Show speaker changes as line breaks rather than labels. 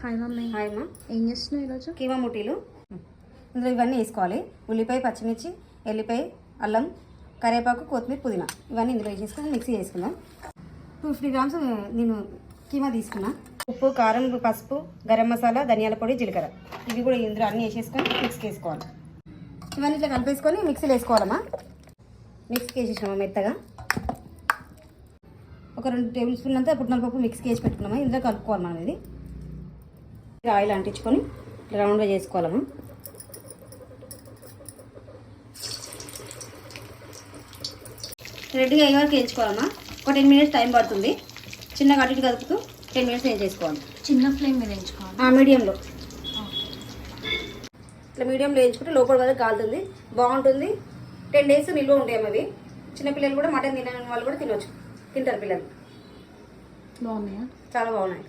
Hi mummy.
Hi అమ్మా.
ఏం చేస్తున్నావు ఈరోజు?
కీమా ముటీలు. ఇందులో ఇవన్నీ వేసుకోవాలి. ఉల్లిపాయ, పచ్చిమిర్చి, ఎల్లిపాయ, అల్లం, కరివేపాకు, కొత్తిమీర, పుదీనా ఇవన్నీ ఇందులో వేసేసుకొని మిక్సీ చేసుకుందాం. 250 గ్రామ్స్ నేను కీమా తీసుకున్నా. ఉప్పు, కారం, పసుపు, గరం మసాలా, ధనియాల పొడి, జీలకర్ర ఇవి కూడా ఇందులో అన్నీ వేసేసుకొని మిక్స్కి వేసుకోవాలి. ఇవన్నీ ఇట్లా కలిపేసుకొని మిక్సీలో వేసుకోవాలమ్మా. మిక్స్కి వేసేసినామా మెత్తగా. ఒక 2 టేబుల్ స్పూన్ అంతా పుట్నాల పప్పు మిక్స్కి వేసి పెట్టుకున్నామా. ఇందులో కలుపుకోవాలి మనం. ఇది ఆయిల్ అంటించుకొని రౌండ్గా చేసుకోవాలమ్మా. రెడ్గా అయ్యే వరకు వేయించుకోవాలమ్మా. ఒక 10 మినిట్స్ టైం పడుతుంది. చిన్నగా అటు ఇటు కలుపుతూ 10 మినిట్స్ వేయించేసుకోవాలి.
చిన్న ఫ్లేమ్ మీద వేయించుకోవాలి.
మీడియంలో ఇట్లా మీడియంలో వేయించుకుంటే లోపల వరకు కాలుతుంది, బాగుంటుంది. 10 డేస్ నిల్వ ఉంటాయి అవి. చిన్నపిల్లలు కూడా మటన్ తినని వాళ్ళు కూడా తినవచ్చు, తింటారు పిల్లలు.
బాగున్నాయా?
చాలా బాగున్నాయి.